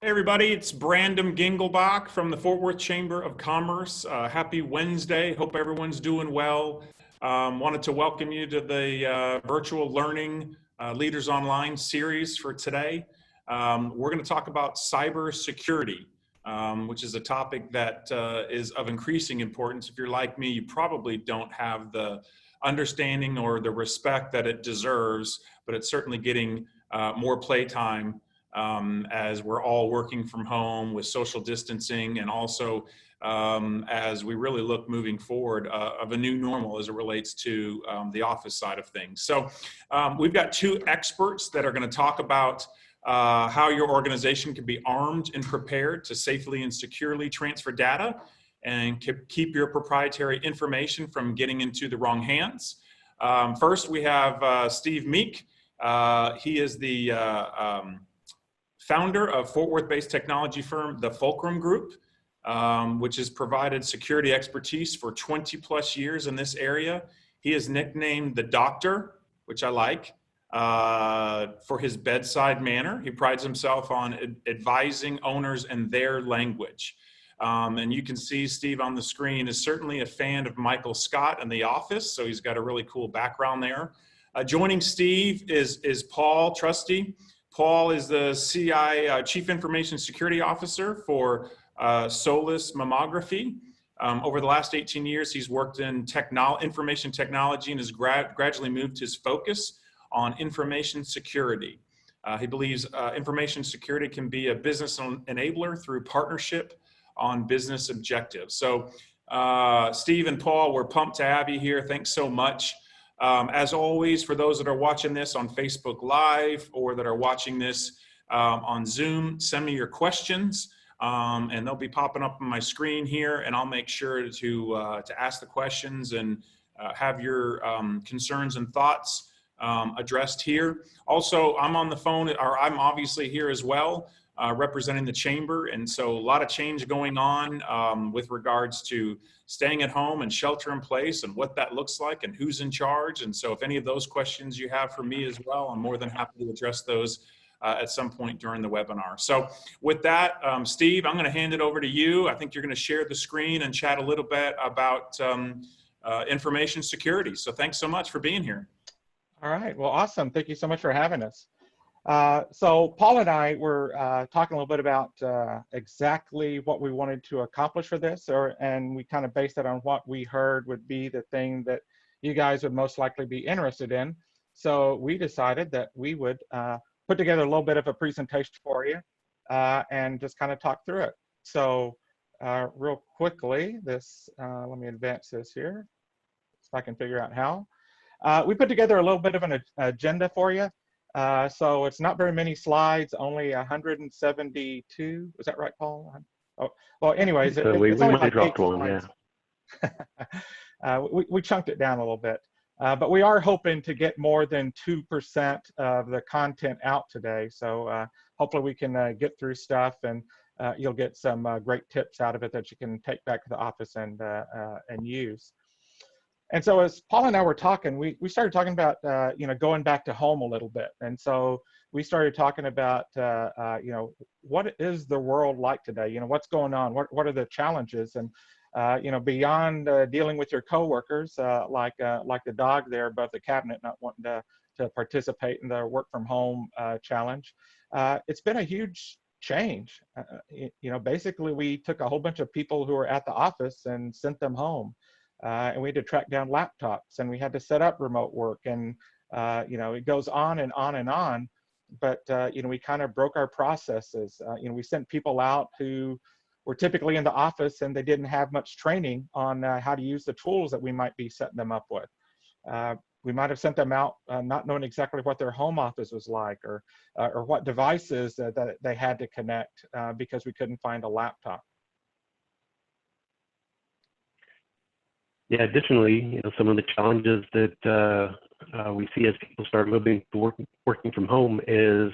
Hey everybody, it's Brandon Gingelbach from the Fort Worth Chamber of Commerce. Happy Wednesday. Hope everyone's doing well. Wanted to welcome you to the virtual learning Leaders Online series for today. We're going to talk about cybersecurity, which is a topic that is of increasing importance. If you're like me, you probably don't have the understanding or the respect that it deserves, but it's certainly getting more playtime as we're all working from home with social distancing, and also as we really look moving forward of a new normal as it relates to the office side of things. So we've got two experts that are going to talk about how your organization can be armed and prepared to safely and securely transfer data and keep your proprietary information from getting into the wrong hands. First, we have Steve Meek. He is the founder of Fort Worth-based technology firm, the Fulcrum Group, which has provided security expertise for 20 plus years in this area. He is nicknamed the Doctor, which I like, for his bedside manner. He prides himself on advising owners in their language. And you can see Steve on the screen is certainly a fan of Michael Scott and The Office, so he's got a really cool background there. Joining Steve is Paul Trusty. Paul is the CI, Chief Information Security Officer for Solis Mammography. Over the last 18 years, he's worked in information technology and has gradually moved his focus on information security. He believes information security can be a business enabler through partnership on business objectives. So Steve and Paul, we're pumped to have you here. Thanks so much. As always, for those that are watching this on Facebook Live or that are watching this on Zoom, send me your questions and they'll be popping up on my screen here, and I'll make sure to ask the questions and have your concerns and thoughts addressed here. Also, I'm on the phone, or I'm obviously here as well, representing the chamber, and so a lot of change going on with regards to staying at home and shelter in place and what that looks like and who's in charge. And so if any of those questions you have for me as well, I'm more than happy to address those at some point during the webinar. So with that, Steve, I'm going to hand it over to you. I think you're going to share the screen and chat a little bit about information security. So thanks so much for being here. All right, well, awesome. Thank you so much for having us. So Paul and I were talking a little bit about exactly what we wanted to accomplish for this, and we kind of based it on what we heard would be the thing that you guys would most likely be interested in. So we decided that we would put together a little bit of a presentation for you and just kind of talk through it. So real quickly, let me advance this here, if I can figure out how. We put together a little bit of an agenda for you. So it's not very many slides, only 172. Is that right, Paul? Oh, well, anyways, so we might have dropped one, yeah. We chunked it down a little bit, but we are hoping to get more than 2% of the content out today. So hopefully we can get through stuff, and you'll get some great tips out of it that you can take back to the office and use. And so as Paul and I were talking, we started talking about, going back to home a little bit. And so we started talking about, what is the world like today? What's going on? What are the challenges? And, beyond dealing with your coworkers, like the dog there above the cabinet not wanting to participate in the work from home challenge, it's been a huge change. Basically we took a whole bunch of people who were at the office and sent them home. And we had to track down laptops, and we had to set up remote work, and it goes on and on and on. But we kind of broke our processes. We sent people out who were typically in the office, and they didn't have much training on how to use the tools that we might be setting them up with. We might have sent them out not knowing exactly what their home office was like, or what devices that they had to connect because we couldn't find a laptop. Yeah, additionally, some of the challenges that we see as people start moving to working from home is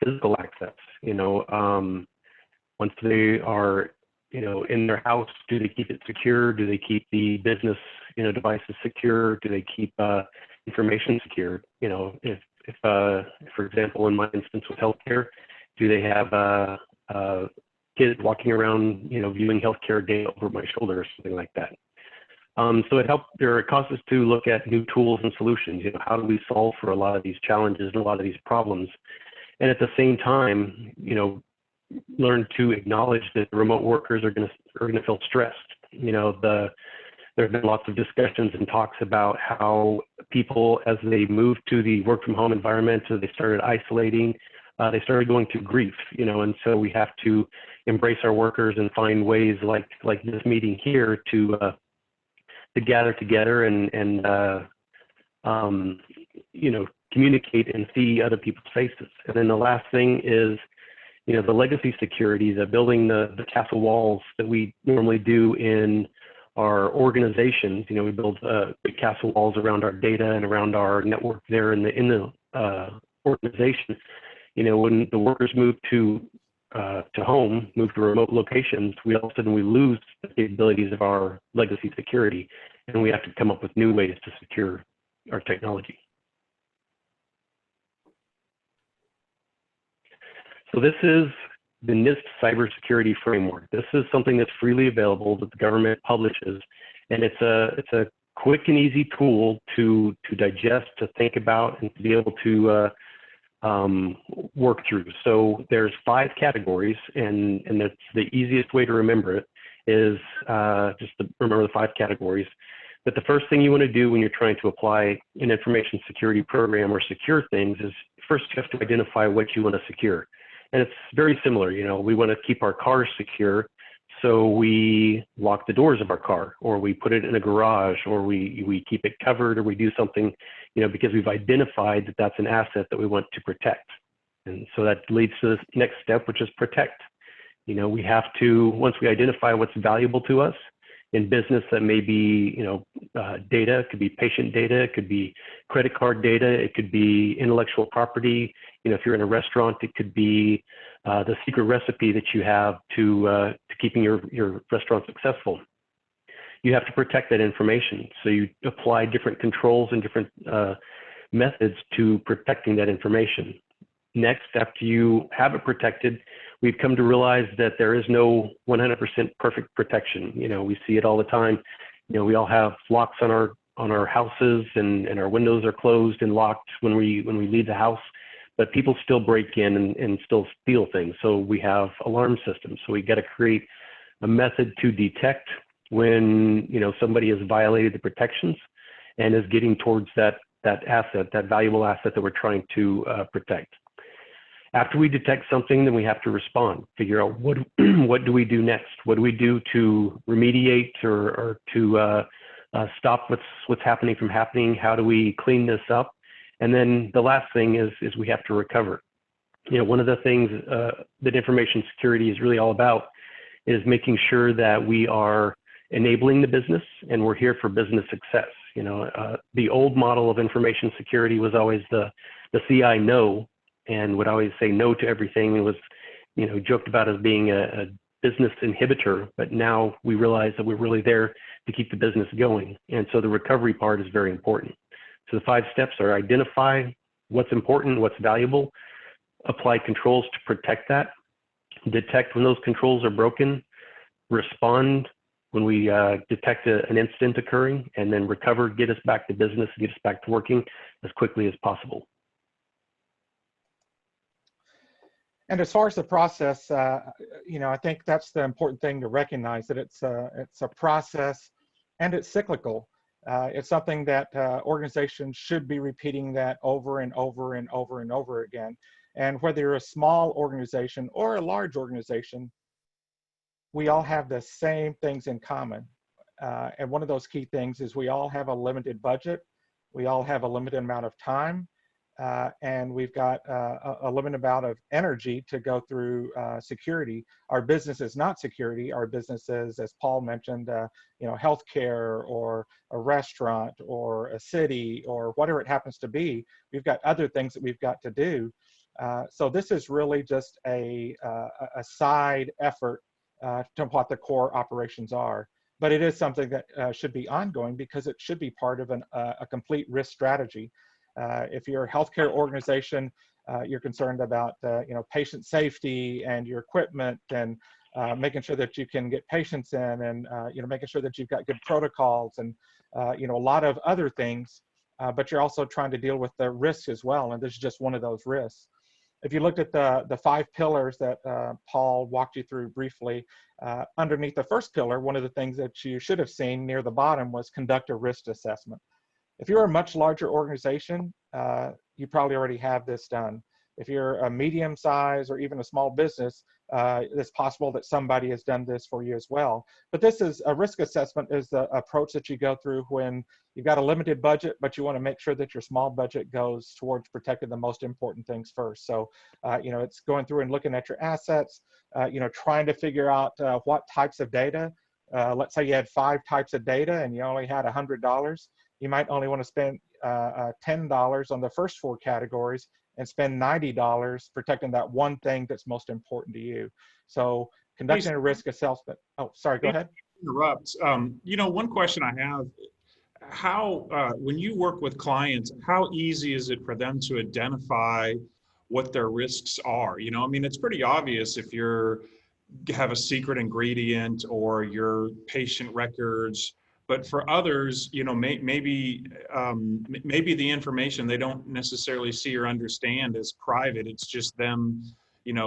physical access. Once they are, in their house, do they keep it secure? Do they keep the business, devices secure? Do they keep information secure? If for example, in my instance with healthcare, do they have kid walking around, viewing healthcare data over my shoulder or something like that. So it caused us to look at new tools and solutions. How do we solve for a lot of these challenges and a lot of these problems? And at the same time, learn to acknowledge that remote workers are going to feel stressed. There have been lots of discussions and talks about how people, as they moved to the work from home environment, as they started isolating, they started going through grief, and so we have to embrace our workers and find ways like this meeting here to gather together and communicate and see other people's faces. And then the last thing is, the legacy security, building the castle walls that we normally do in our organizations. We build big castle walls around our data and around our network there in the organization. When the workers move to home, move to remote locations, all of a sudden we lose the capabilities of our legacy security, and we have to come up with new ways to secure our technology. So this is the NIST Cybersecurity Framework. This is something that's freely available that the government publishes, and it's a quick and easy tool to digest, to think about, and to be able to work through. So there's 5 categories, and that's the easiest way to remember it is just to remember the 5 categories. But the first thing you want to do when you're trying to apply an information security program or secure things is first you have to identify what you want to secure. And it's very similar. We want to keep our cars secure, so we lock the doors of our car, or we put it in a garage, or we keep it covered, or we do something, because we've identified that that's an asset that we want to protect. And so that leads to the next step, which is protect. We have to, once we identify what's valuable to us in business, that may be, data, it could be patient data, it could be credit card data, it could be intellectual property. If you're in a restaurant, it could be the secret recipe that you have to keeping your restaurant successful. You have to protect that information. So you apply different controls and different methods to protecting that information. Next, after you have it protected, we've come to realize that there is no 100% perfect protection. We see it all the time. We all have locks on our houses, and our windows are closed and locked when we leave the house. But people still break in and still steal things. So we have alarm systems. So we got to create a method to detect when somebody has violated the protections and is getting towards that asset, that valuable asset that we're trying to protect. After we detect something, then we have to respond, figure out what do we do next? What do we do to remediate or to stop what's happening from happening? How do we clean this up? And then the last thing is we have to recover. One of the things that information security is really all about is making sure that we are enabling the business, and we're here for business success. The old model of information security was always the CI no, and would always say no to everything. It was, joked about as being a business inhibitor, but now we realize that we're really there to keep the business going. And so the recovery part is very important. So the 5 steps are identify what's important, what's valuable, apply controls to protect that, detect when those controls are broken, respond when we detect an incident occurring, and then recover, get us back to business, get us back to working as quickly as possible. And as far as the process, I think that's the important thing to recognize, that it's a process and it's cyclical. It's something that organizations should be repeating that over and over and over and over again. And whether you're a small organization or a large organization, we all have the same things in common. And one of those key things is we all have a limited budget. We all have a limited amount of time. And we've got a limited amount of energy to go through security. Our business is not security. Our business is, as Paul mentioned, healthcare or a restaurant or a city or whatever it happens to be. We've got other things that we've got to do. So this is really just a side effort to what the core operations are. But it is something that should be ongoing, because it should be part of a complete risk strategy. If you're a healthcare organization, You're concerned about patient safety and your equipment, and making sure that you can get patients in, and making sure that you've got good protocols, and a lot of other things. But you're also trying to deal with the risks as well, and this is just one of those risks. If you looked at the 5 pillars that Paul walked you through briefly, underneath the first pillar, one of the things that you should have seen near the bottom was conduct a risk assessment. If you're a much larger organization, you probably already have this done. If you're a medium size or even a small business, it's possible that somebody has done this for you as well. But this is a risk assessment, is the approach that you go through when you've got a limited budget, but you want to make sure that your small budget goes towards protecting the most important things first. So, it's going through and looking at your assets, trying to figure out what types of data. Let's say you had 5 types of data and you only had $100. You might only want to spend $10 on the first 4 categories and spend $90 protecting that one thing that's most important to you. So conducting a risk assessment. Oh, sorry, go ahead. Interrupt. One question I have, how, when you work with clients, how easy is it for them to identify what their risks are? It's pretty obvious if you have a secret ingredient or your patient records. But for others, maybe the information they don't necessarily see or understand is private. It's just them,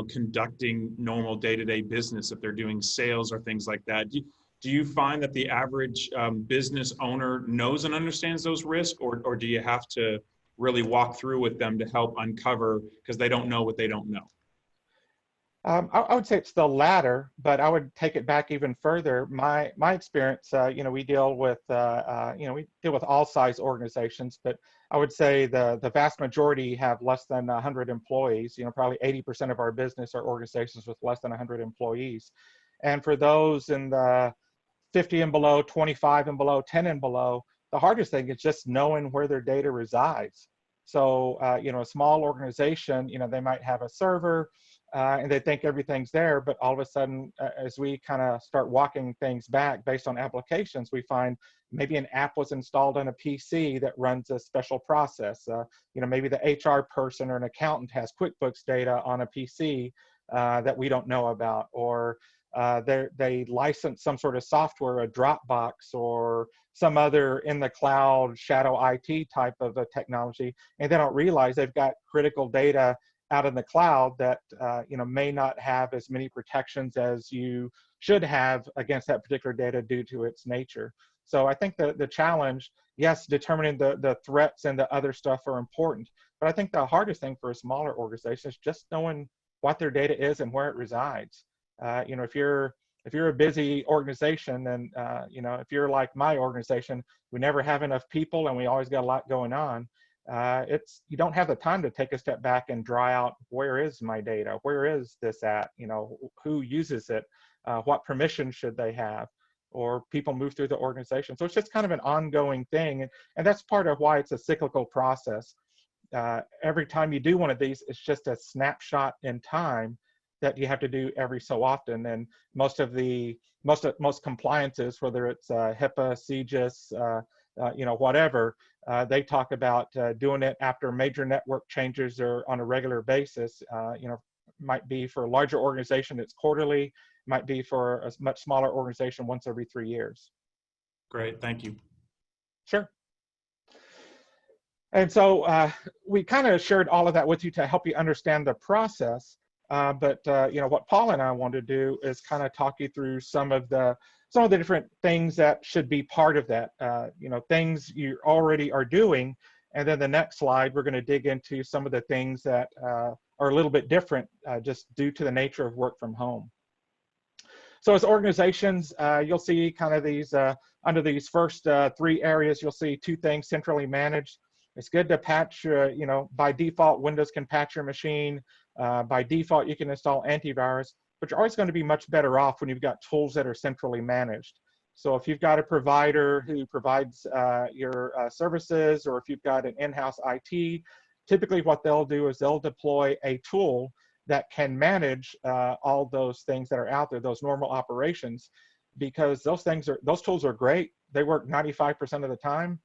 conducting normal day-to-day business if they're doing sales or things like that. Do you find that the average business owner knows and understands those risks, or do you have to really walk through with them to help uncover because they don't know what they don't know? I would say it's the latter, but I would take it back even further. My experience, we deal with all size organizations, but I would say the vast majority have less than 100 employees. Probably 80% of our business are organizations with less than 100 employees. And for those in the 50 and below, 25 and below, 10 and below, the hardest thing is just knowing where their data resides. So, a small organization, they might have a server, and they think everything's there, but all of a sudden, as we kind of start walking things back based on applications, we find maybe an app was installed on a PC that runs a special process. Maybe the HR person or an accountant has QuickBooks data on a PC that we don't know about, or they license some sort of software, a Dropbox or some other in the cloud shadow IT type of a technology, and they don't realize they've got critical data out in the cloud that may not have as many protections as you should have against that particular data due to its nature. So I think the challenge, yes, determining the threats and the other stuff are important, but I think the hardest thing for a smaller organization is just knowing what their data is and where it resides. If you're a busy organization, and if you're like my organization, we never have enough people and we always got a lot going on. You don't have the time to take a step back and dry out, where is my data? Where is this at? Who uses it? What permission should they have? Or people move through the organization. So it's just kind of an ongoing thing. And that's part of why it's a cyclical process. Every time you do one of these, it's just a snapshot in time that you have to do every so often. And most compliances, whether it's HIPAA, CGIS, whatever, they talk about doing it after major network changes or on a regular basis. Might be for a larger organization, it's quarterly, might be for a much smaller organization once every 3 years. Great, thank you. Sure. And so we kind of shared all of that with you to help you understand the process. But what Paul and I want to do is kind of talk you through some of the different things that should be part of that, things you already are doing. And then the next slide, we're going to dig into some of the things that are a little bit different just due to the nature of work from home. So as organizations, you'll see kind of these, under these first 3 areas, you'll see 2 things: centrally managed. It's good to patch, by default, Windows can patch your machine. By default, you can install antivirus, but you're always going to be much better off when you've got tools that are centrally managed. So if you've got a provider who provides your services, or if you've got an in-house IT, typically what they'll do is they'll deploy a tool that can manage all those things that are out there, those normal operations, because those tools are great. They work 95% of the time,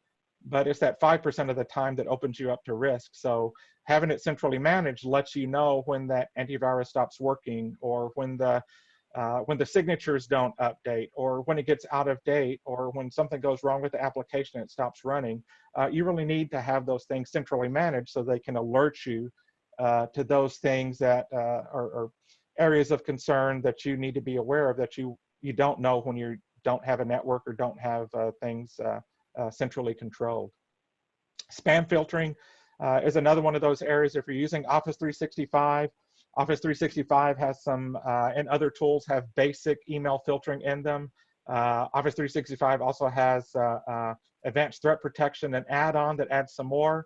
but it's that 5% of the time that opens you up to risk. So having it centrally managed lets you know when that antivirus stops working, or when the signatures don't update, or when it gets out of date, or when something goes wrong with the application and it stops running. You really need to have those things centrally managed so they can alert you to those things that are areas of concern that you need to be aware of, that you don't know when you don't have a network or don't have things centrally controlled. Spam filtering is another one of those areas. If you're using Office 365, Office 365 has some, and other tools have basic email filtering in them. Office 365 also has advanced threat protection, an add-on that adds some more.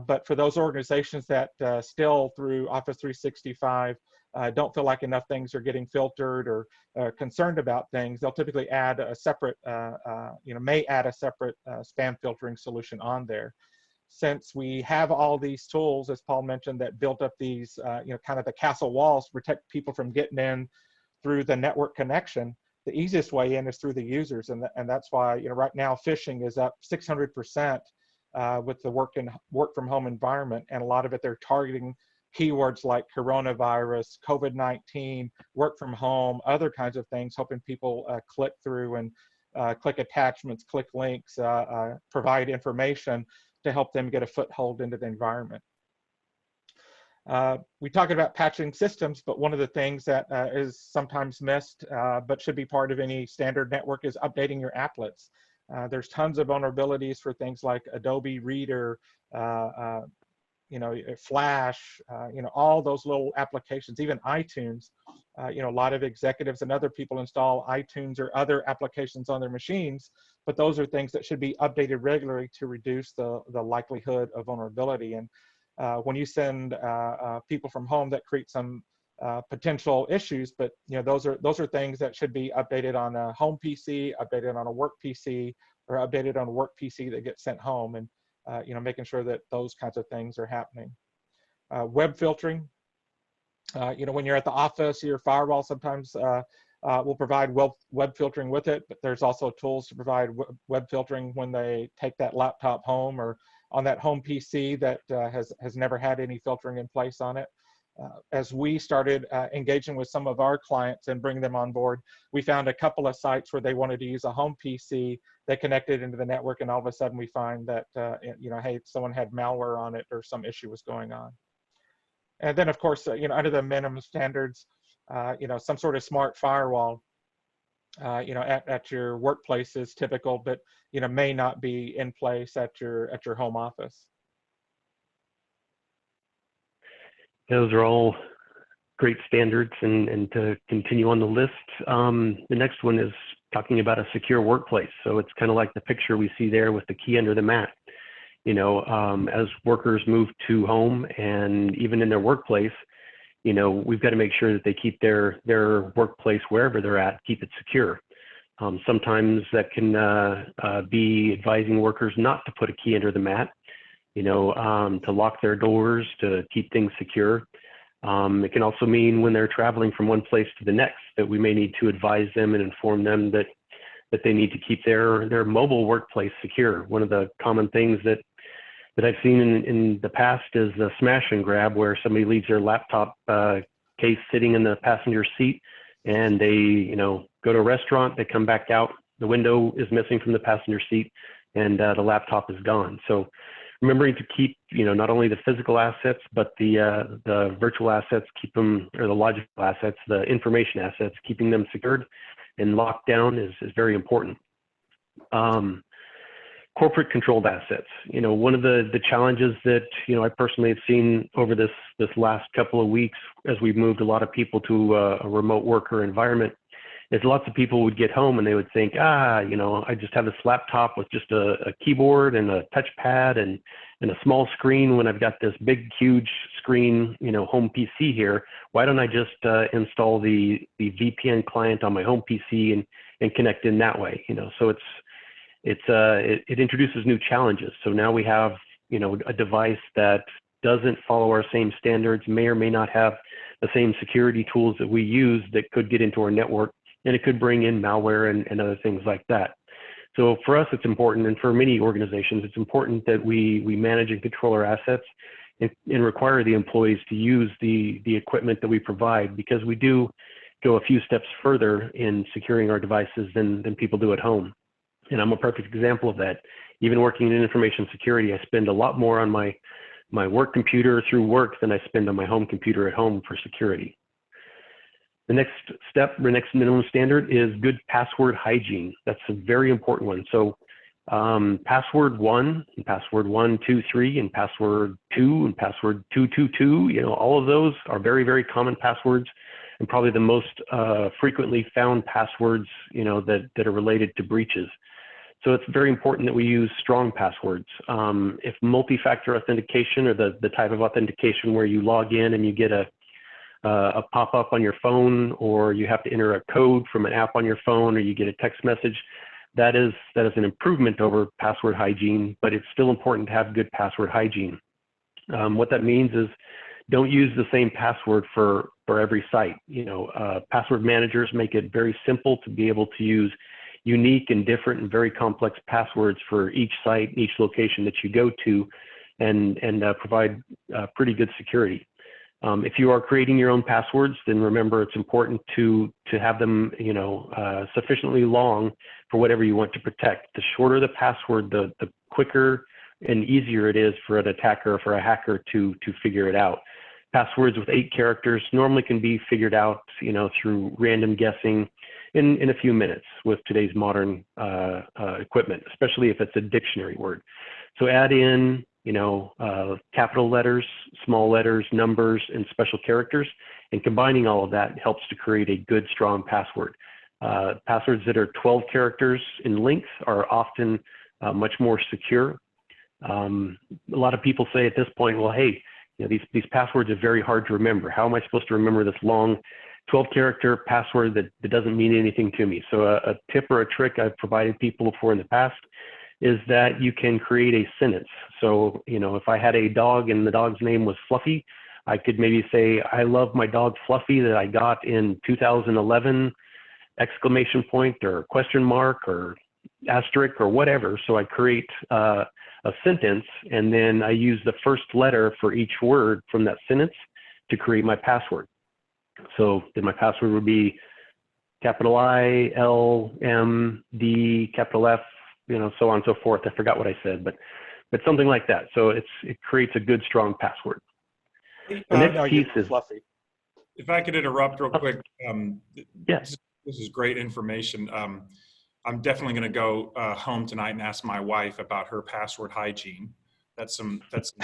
But for those organizations that still, through Office 365, don't feel like enough things are getting filtered, or concerned about things, they'll typically add a separate, may add a separate spam filtering solution on there. Since we have all these tools, as Paul mentioned, that built up these, kind of the castle walls to protect people from getting in through the network connection, the easiest way in is through the users. And that's why, right now phishing is up 600% with the work from home environment. And a lot of it, they're targeting keywords like coronavirus, COVID-19, work from home, other kinds of things, hoping people click through and click attachments, click links, provide information to help them get a foothold into the environment. We talked about patching systems, but one of the things that is sometimes missed, but should be part of any standard network, is updating your applets. There's tons of vulnerabilities for things like Adobe Reader, Flash, all those little applications, even iTunes. A lot of executives and other people install iTunes or other applications on their machines, but those are things that should be updated regularly to reduce the likelihood of vulnerability. And when you send people from home, that creates some potential issues, but those are things that should be updated on a home PC, updated on a work PC, or updated on a work PC that gets sent home, and making sure that those kinds of things are happening. Web filtering. When you're at the office, your firewall sometimes will provide web filtering with it, but there's also tools to provide web filtering when they take that laptop home, or on that home PC that has never had any filtering in place on it. As we started engaging with some of our clients and bringing them on board, we found a couple of sites where they wanted to use a home PC. They connected into the network, and all of a sudden we find that, hey, someone had malware on it, or some issue was going on. And then, of course, under the minimum standards, some sort of smart firewall, at your workplace is typical, but may not be in place at your home office. Those are all great standards, and to continue on the list, the next one is talking about a secure workplace. So it's kind of like the picture we see there with the key under the mat. As workers move to home, and even in their workplace, we've got to make sure that they keep their workplace, wherever they're at, keep it secure. Sometimes that can be advising workers not to put a key under the mat, to lock their doors, to keep things secure. It can also mean when they're traveling from one place to the next, that we may need to advise them and inform them that they need to keep their mobile workplace secure. One of the common things that I've seen in the past is a smash and grab, where somebody leaves their laptop case sitting in the passenger seat, and they go to a restaurant, they come back out, the window is missing from the passenger seat, and the laptop is gone. So remembering to keep not only the physical assets, but the virtual assets, keep them, or the logical assets, the information assets, keeping them secured and locked down is very important. Corporate controlled assets. One of the challenges that I personally have seen over this last couple of weeks, as we've moved a lot of people to a remote worker environment, is lots of people would get home and they would think, I just have this laptop with just a keyboard and a touchpad and a small screen, when I've got this big, huge screen, home PC here. Why don't I just install the VPN client on my home PC and connect in that way? So it introduces new challenges. So now we have, a device that doesn't follow our same standards, may or may not have the same security tools that we use, that could get into our network, and it could bring in malware and other things like that. So for us, it's important, and for many organizations, it's important that we manage and control our assets and require the employees to use the equipment that we provide, because we do go a few steps further in securing our devices than people do at home. And I'm a perfect example of that. Even working in information security, I spend a lot more on my work computer through work than I spend on my home computer at home for security. The next step, the next minimum standard is good password hygiene. That's a very important one. So password 1 and password 123 and password 2 and password 222, you know, all of those are very, very common passwords, and probably the most frequently found passwords, you know, that are related to breaches. So it's very important that we use strong passwords. If multi-factor authentication, or the type of authentication where you log in and you get a pop-up on your phone, or you have to enter a code from an app on your phone, or you get a text message, that is an improvement over password hygiene, but it's still important to have good password hygiene. What that means is don't use the same password for every site. You know, password managers make it very simple to be able to use unique and different and very complex passwords for each site, each location that you go to, and provide pretty good security. If you are creating your own passwords, then remember it's important to have them, you know, sufficiently long for whatever you want to protect. The shorter the password, the quicker and easier it is for an attacker or for a hacker to figure it out. Passwords with 8 characters normally can be figured out, you know, through random guessing in a few minutes with today's modern equipment, especially if it's a dictionary word. So add in, you know, capital letters, small letters, numbers, and special characters, and combining all of that helps to create a good, strong password. Passwords that are 12 characters in length are often much more secure. A lot of people say at this point, well, hey, you know, these passwords are very hard to remember. How am I supposed to remember this long 12-character password that doesn't mean anything to me? So a tip or a trick I've provided people for in the past is that you can create a sentence. So, you know, if I had a dog and the dog's name was Fluffy, I could maybe say, I love my dog Fluffy that I got in 2011, exclamation point or question mark or asterisk or whatever. So I create a sentence, and then I use the first letter for each word from that sentence to create my password. So then my password would be capital I, L, M, D, capital F, you know, so on and so forth. I forgot what I said, but something like that. So it creates a good, strong password. The next piece is Fluffy. If I could interrupt real quick. Yes. This is great information. I'm definitely going to go home tonight and ask my wife about her password hygiene. That's some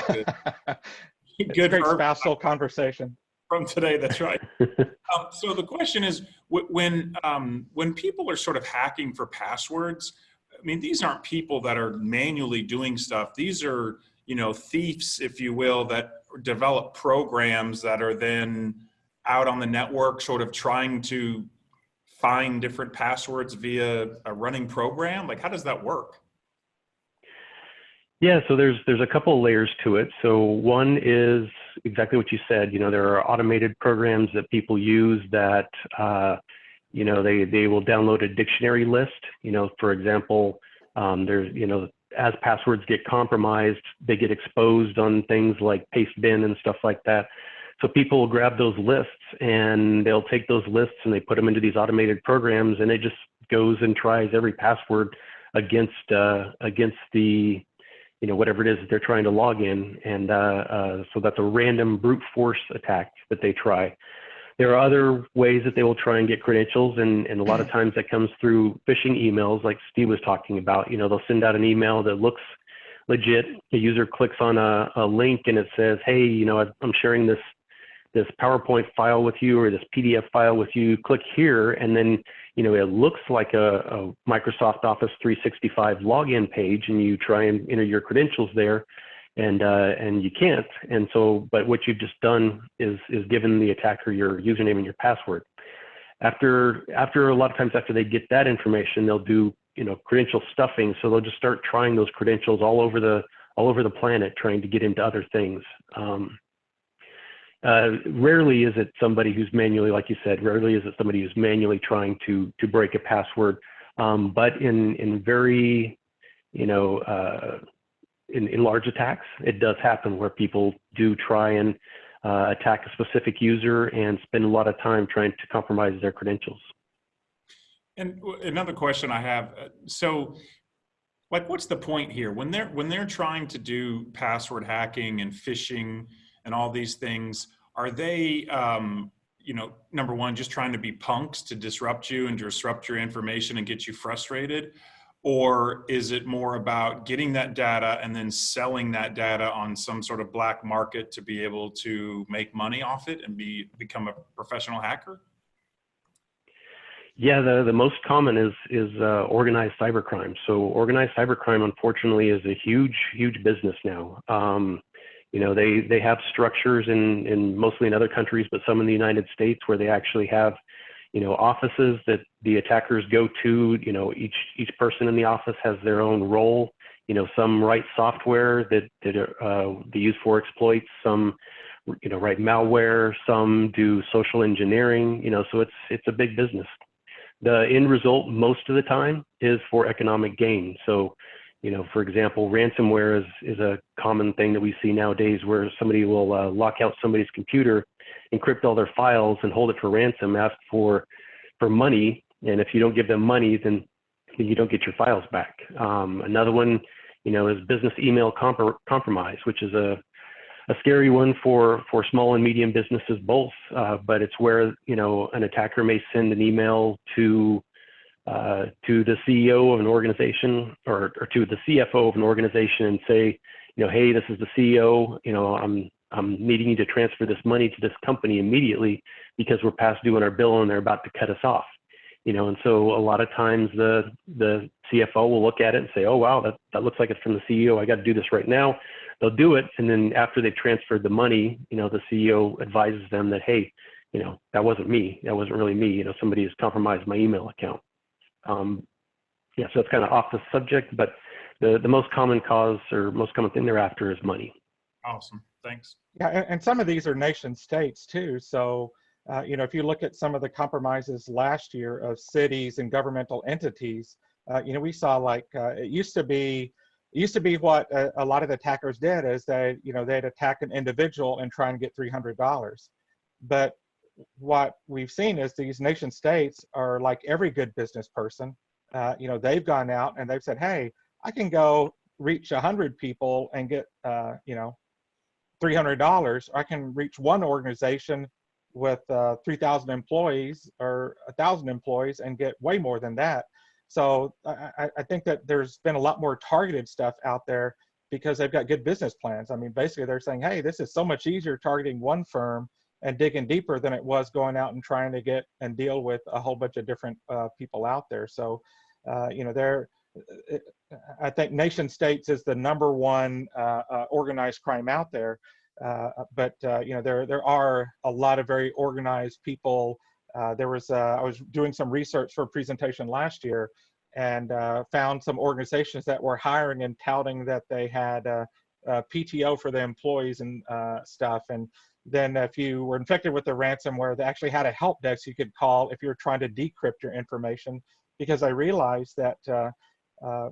good, good great spousal conversation from today. That's right. So the question is, when people are sort of hacking for passwords, I mean, these aren't people that are manually doing stuff. These are, you know, thieves, if you will, that develop programs that are then out on the network sort of trying to find different passwords via a running program. Like, how does that work? Yeah, so there's a couple of layers to it. So one is exactly what you said. You know, there are automated programs that people use that, you know, they will download a dictionary list. You know, for example, there's, you know, as passwords get compromised, they get exposed on things like Pastebin and stuff like that. So people will grab those lists and they'll take those lists and they put them into these automated programs, and it just goes and tries every password against the, you know, whatever it is that they're trying to log in. And so that's a random brute force attack that they try. There are other ways that they will try and get credentials, and a lot of times that comes through phishing emails like Steve was talking about. You know, they'll send out an email that looks legit. The user clicks on a link and it says, hey, you know, I'm sharing this PowerPoint file with you, or this PDF file with you, click here. And then, you know, it looks like a Microsoft Office 365 login page, and you try and enter your credentials there, and you can't. And so, but what you've just done is given the attacker your username and your password. After a lot of times after they get that information, they'll do, you know, credential stuffing. So they'll just start trying those credentials all over the planet, trying to get into other things. Rarely is it somebody who's manually, like you said, rarely is it somebody who's manually trying to break a password. but in very, you know, in large attacks, it does happen where people do try and attack a specific user and spend a lot of time trying to compromise their credentials. And another question I have, so like, what's the point here when they're trying to do password hacking and phishing and all these things? Are they, you know, number one, just trying to be punks to disrupt you and disrupt your information and get you frustrated? Or is it more about getting that data and then selling that data on some sort of black market to be able to make money off it and become a professional hacker? Yeah, the most common is organized cybercrime. So organized cybercrime, unfortunately, is a huge business now. You know, they have structures in mostly in other countries, but some in the United States where they actually have, you know, offices that the attackers go to. You know, each person in the office has their own role. You know, some write software that they use for exploits. Some, you know, write malware. Some do social engineering. You know, so it's a big business. The end result most of the time is for economic gain. So, you know, for example, ransomware is a common thing that we see nowadays, where somebody will lock out somebody's computer, encrypt all their files, and hold it for ransom, ask for money. And if you don't give them money, then you don't get your files back. Another one, you know, is business email compromise, which is a scary one for small and medium businesses both, but it's where, you know, an attacker may send an email to the CEO of an organization or to the CFO of an organization and say, you know, hey, this is the CEO, you know, I'm needing you to transfer this money to this company immediately because we're past due on our bill and they're about to cut us off. You know, and so a lot of times the CFO will look at it and say, oh, wow, that looks like it's from the CEO. I got to do this right now. They'll do it. And then after they've transferred the money, you know, the CEO advises them that, hey, you know, that wasn't me. That wasn't really me. You know, somebody has compromised my email account. Yeah, so it's kind of off the subject, but the most common cause or most common thing they're after is money. Awesome. Thanks. Yeah, and some of these are nation states too. So, you know, if you look at some of the compromises last year of cities and governmental entities, you know, we saw like it used to be what a lot of the attackers did is they, you know, they'd attack an individual and try and get $300. But what we've seen is these nation states are like every good business person. You know, they've gone out and they've said, hey, I can go reach 100 people and get, you know, $300. I can reach one organization with 3,000 employees or 1,000 employees and get way more than that. So I think that there's been a lot more targeted stuff out there because they've got good business plans. I mean, basically they're saying, hey, this is so much easier targeting one firm and digging deeper than it was going out and trying to get and deal with a whole bunch of different people out there. So, you know, I think nation states is the #1 organized crime out there. But you know, there are a lot of very organized people. I was doing some research for a presentation last year and found some organizations that were hiring and touting that they had PTO for the employees and stuff. And then if you were infected with the ransomware, they actually had a help desk you could call if you're trying to decrypt your information, because I realized that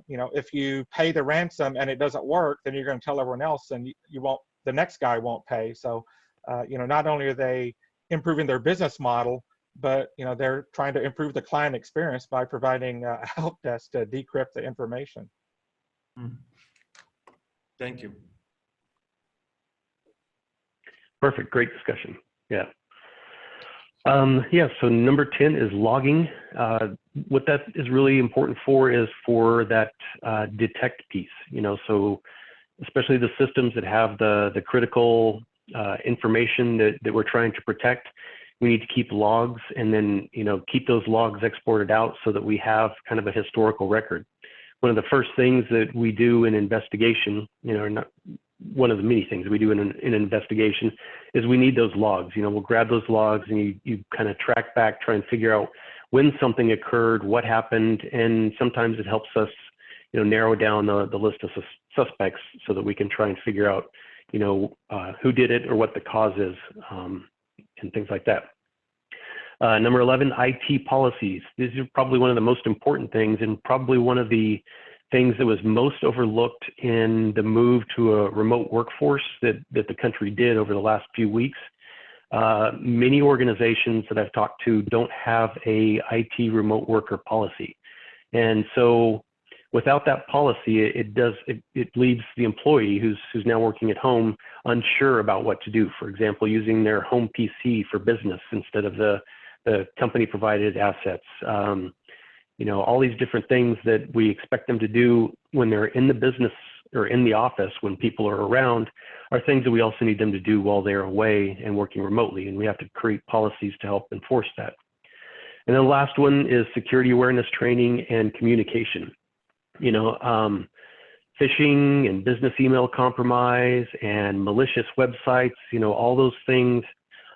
you know, if you pay the ransom and it doesn't work, then you're going to tell everyone else, and you won't. The next guy won't pay. So, you know, not only are they improving their business model, but, you know, they're trying to improve the client experience by providing a help desk to decrypt the information. Thank you. Perfect. Great discussion. Yeah. Yeah, so number 10 is logging. What that is really important for is for that detect piece, you know, so especially the systems that have the critical information that we're trying to protect. We need to keep logs and then, you know, keep those logs exported out so that we have kind of a historical record. One of the first things that we do in investigation, you know, not one of the many things we do in an investigation, is we need those logs. You know, we'll grab those logs and you kind of track back, try and figure out when something occurred, what happened, and sometimes it helps us, you know, narrow down the list of suspects so that we can try and figure out, you know, who did it or what the cause is, and things like that. Number 11, IT policies. These are probably one of the most important things, and probably one of the things that was most overlooked in the move to a remote workforce that the country did over the last few weeks. Many organizations that I've talked to don't have a IT remote worker policy. And so without that policy, it leaves the employee who's now working at home unsure about what to do. For example, using their home PC for business instead of the company provided assets. You know, all these different things that we expect them to do when they're in the business or in the office when people are around are things that we also need them to do while they're away and working remotely. And we have to create policies to help enforce that. And then the last one is security awareness training and communication. You know, phishing and business email compromise and malicious websites, you know, all those things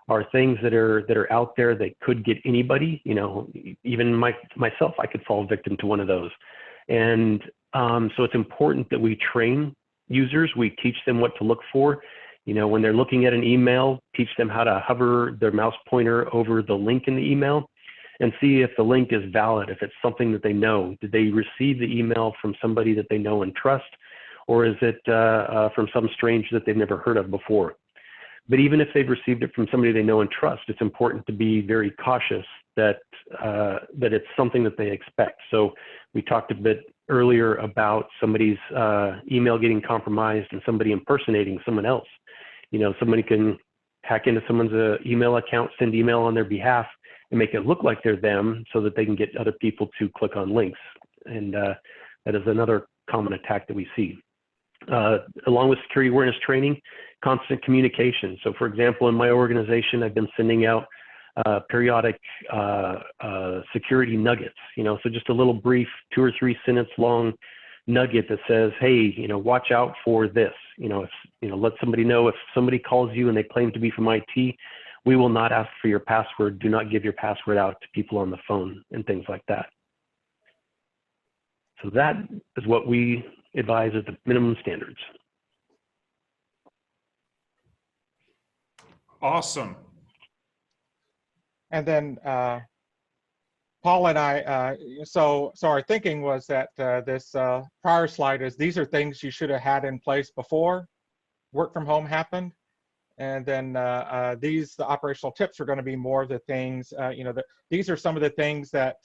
are things that are out there that could get anybody. You know, even myself, I could fall victim to one of those. And so it's important that we train users. We teach them what to look for. You know, when they're looking at an email, teach them how to hover their mouse pointer over the link in the email and see if the link is valid, if it's something that they know. Did they receive the email from somebody that they know and trust, or is it from some stranger that they've never heard of before? But even if they've received it from somebody they know and trust, it's important to be very cautious that it's something that they expect. So we talked a bit earlier about somebody's email getting compromised and somebody impersonating someone else. You know, somebody can hack into someone's email account, send email on their behalf, and make it look like they're them so that they can get other people to click on links. And that is another common attack that we see. Along with security awareness training, constant communication. So for example, in my organization, I've been sending out periodic security nuggets, you know, so just a little brief 2 or 3 sentence long nugget that says, hey, you know, watch out for this, you know, if, you know, let somebody know if somebody calls you and they claim to be from IT, we will not ask for your password. Do not give your password out to people on the phone and things like that. So that is what we advise as the minimum standards. Awesome. And then Paul and I, so our thinking was that this prior slide is these are things you should have had in place before work from home happened. And then the operational tips are going to be more of the things, you know, these are some of the things that,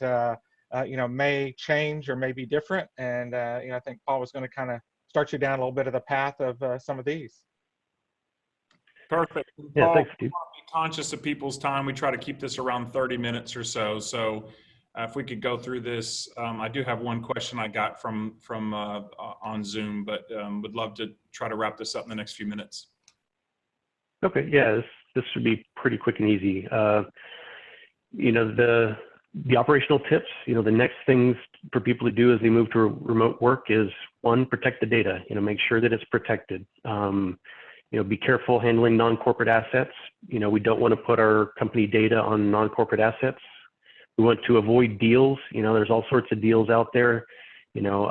you know, may change or may be different. And, you know, I think Paul was going to kind of start you down a little bit of the path of some of these. Perfect. Yeah, Paul, thanks, Steve. be conscious of people's time. We try to keep this around 30 minutes or so. So if we could go through this, I do have one question I got from on Zoom, but would love to try to wrap this up in the next few minutes. Okay, yeah, this should be pretty quick and easy. You know, the operational tips, you know, the next things for people to do as they move to remote work is, one, protect the data, you know, make sure that it's protected. You know, be careful handling non-corporate assets. You know, we don't want to put our company data on non-corporate assets. We want to avoid deals. You know, there's all sorts of deals out there, you know,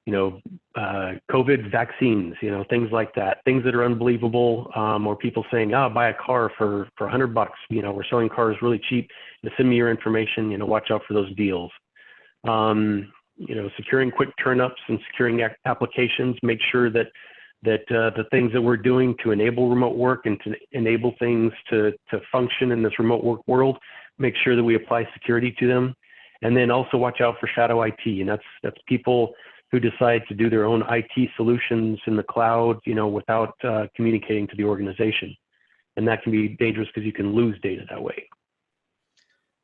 COVID vaccines, you know, things like that, things that are unbelievable, or people saying, oh, buy a car for $100, you know, we're selling cars really cheap, send me your information, you know, watch out for those deals. You know, securing quick turn-ups and securing applications, make sure that the things that we're doing to enable remote work and to enable things to function in this remote work world, make sure that we apply security to them. And then also watch out for shadow IT, and that's people who decide to do their own IT solutions in the cloud, you know, without communicating to the organization. And that can be dangerous because you can lose data that way.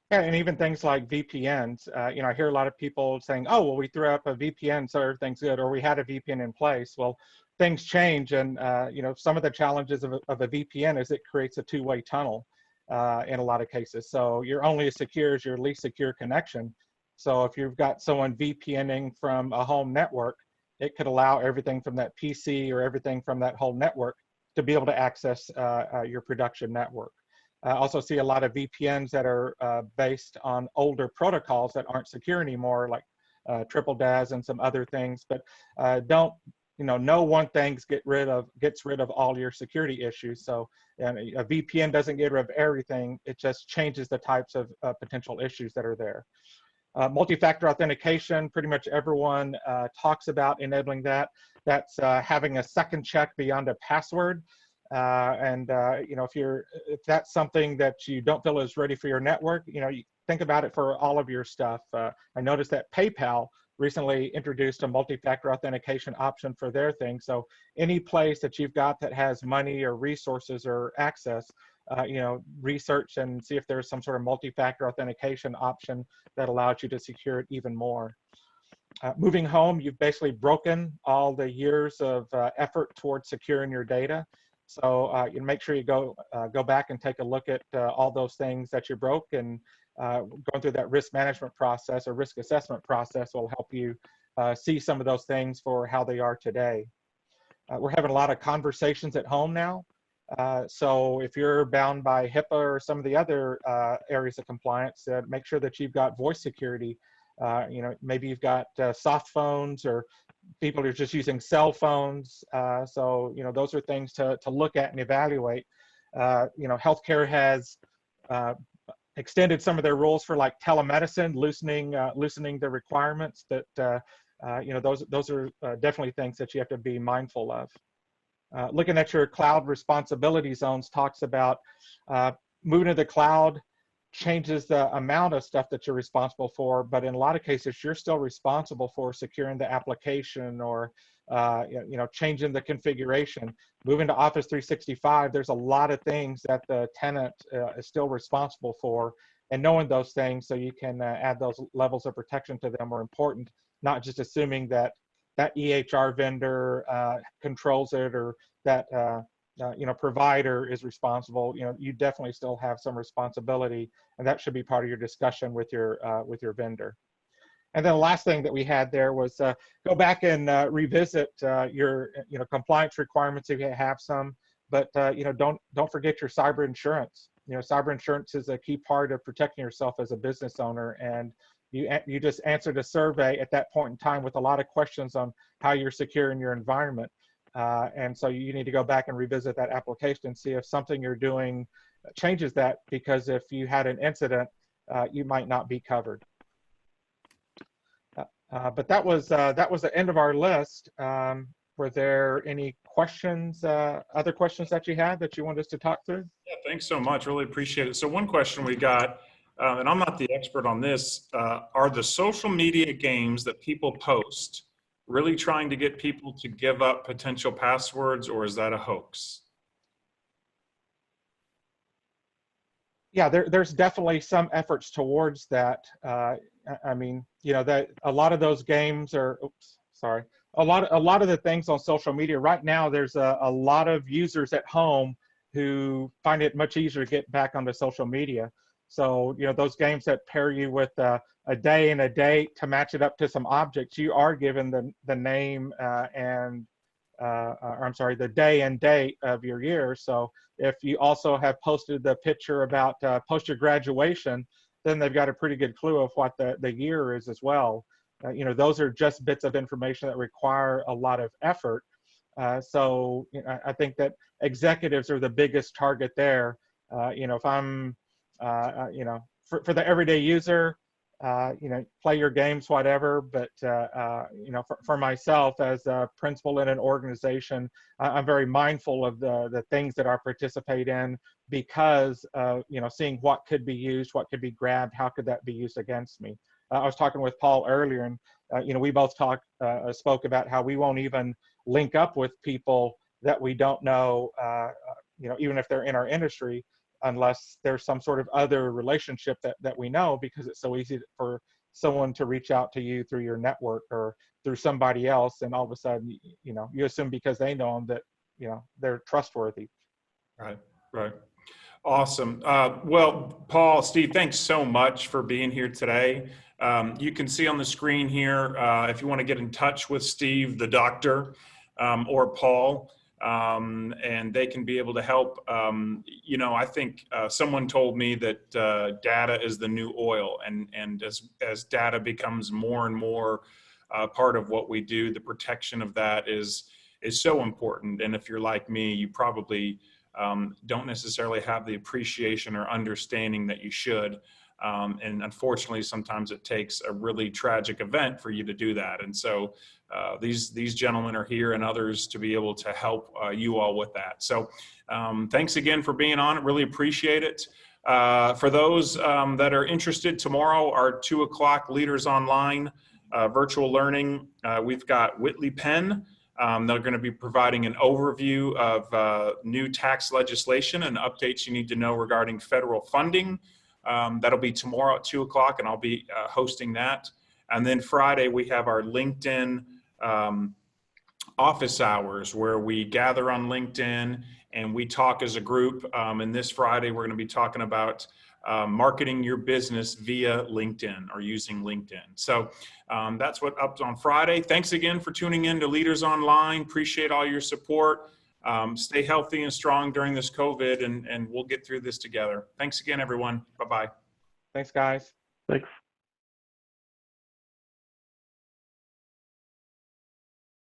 Yeah, and even things like VPNs, you know, I hear a lot of people saying, oh, well, we threw up a VPN, so everything's good, or we had a VPN in place. Well, things change, and, you know, some of the challenges of a VPN is it creates a two-way tunnel in a lot of cases. So you're only as secure as your least secure connection. So if you've got someone VPNing from a home network, it could allow everything from that PC or everything from that whole network to be able to access your production network. I also see a lot of VPNs that are based on older protocols that aren't secure anymore, like triple DAS and some other things. But don't no one thing gets rid of all your security issues. So a VPN doesn't get rid of everything. It just changes the types of potential issues that are there. Multi-factor authentication, pretty much everyone talks about enabling that. That's having a second check beyond a password. If that's something that you don't feel is ready for your network, you think about it for all of your stuff. I noticed that PayPal recently introduced a multi-factor authentication option for their thing. So any place that you've got that has money or resources or access, research and see if there's some sort of multi-factor authentication option that allows you to secure it even more. Moving home, you've basically broken all the years of effort towards securing your data. So you make sure you go back and take a look at all those things that you broke, and going through that risk management process or risk assessment process will help you see some of those things for how they are today. We're having a lot of conversations at home now. So if you're bound by HIPAA or some of the other areas of compliance, make sure that you've got voice security. Maybe you've got soft phones, or people are just using cell phones. So those are things to look at and evaluate. Healthcare has extended some of their rules for like telemedicine, loosening the requirements. That those are definitely things that you have to be mindful of. Looking at your cloud responsibility zones talks about moving to the cloud changes the amount of stuff that you're responsible for, but in a lot of cases, you're still responsible for securing the application or changing the configuration. Moving to Office 365, there's a lot of things that the tenant is still responsible for, and knowing those things so you can add those levels of protection to them are important, not just assuming that EHR vendor controls it, or that provider is responsible. You definitely still have some responsibility, and that should be part of your discussion with your vendor. And then the last thing that we had there was go back and revisit your compliance requirements if you have some, but don't forget your cyber insurance. Cyber insurance is a key part of protecting yourself as a business owner, and you just answered a survey at that point in time with a lot of questions on how you're securing your environment. And so you need to go back and revisit that application and see if something you're doing changes that, because if you had an incident, you might not be covered. But that was the end of our list. Were there any questions, other questions that you had that you wanted us to talk through? Yeah, thanks so much. Really appreciate it. So one question we got, and I'm not the expert on this, are the social media games that people post really trying to get people to give up potential passwords, or is that a hoax? Yeah, there's definitely some efforts towards that. I mean, that a lot of those games are, a lot of the things on social media right now, there's a lot of users at home who find it much easier to get back onto social media. So, those games that pair you with a day and a date to match it up to some objects, you are given the name the day and date of your year. So if you also have posted the picture about post your graduation, then they've got a pretty good clue of what the year is as well. Those are just bits of information that require a lot of effort. So I think that executives are the biggest target there. If I'm, for the everyday user, play your games, whatever. But, for myself as a principal in an organization, I'm very mindful of the things that I participate in, because of, seeing what could be used, what could be grabbed, how could that be used against me. I was talking with Paul earlier, and we both spoke about how we won't even link up with people that we don't know, even if they're in our industry, unless there's some sort of other relationship that we know, because it's so easy for someone to reach out to you through your network or through somebody else, and all of a sudden, you assume because they know them that, they're trustworthy. Right. Awesome. Well, Paul, Steve, thanks so much for being here today. You can see on the screen here, if you want to get in touch with Steve, the doctor, or Paul, and they can be able to help. I think someone told me that data is the new oil, and as data becomes more and more part of what we do. The protection of that is so important. And if you're like me, you probably don't necessarily have the appreciation or understanding that you should. And unfortunately, sometimes it takes a really tragic event for you to do that. And so these gentlemen are here and others to be able to help you all with that. So thanks again for being on. Really appreciate it. For those that are interested, tomorrow, our 2 o'clock Leaders Online virtual learning, we've got Whitley Penn. They're going to be providing an overview of new tax legislation and updates you need to know regarding federal funding. That'll be tomorrow at 2 o'clock, and I'll be hosting that. And then Friday, we have our LinkedIn office hours where we gather on LinkedIn and we talk as a group. And this Friday, we're going to be talking about marketing your business via LinkedIn or using LinkedIn. So that's what up on Friday. Thanks again for tuning in to Leaders Online. Appreciate all your support. Stay healthy and strong during this COVID, and we'll get through this together. Thanks again, everyone. Bye-bye. Thanks, guys. Thanks.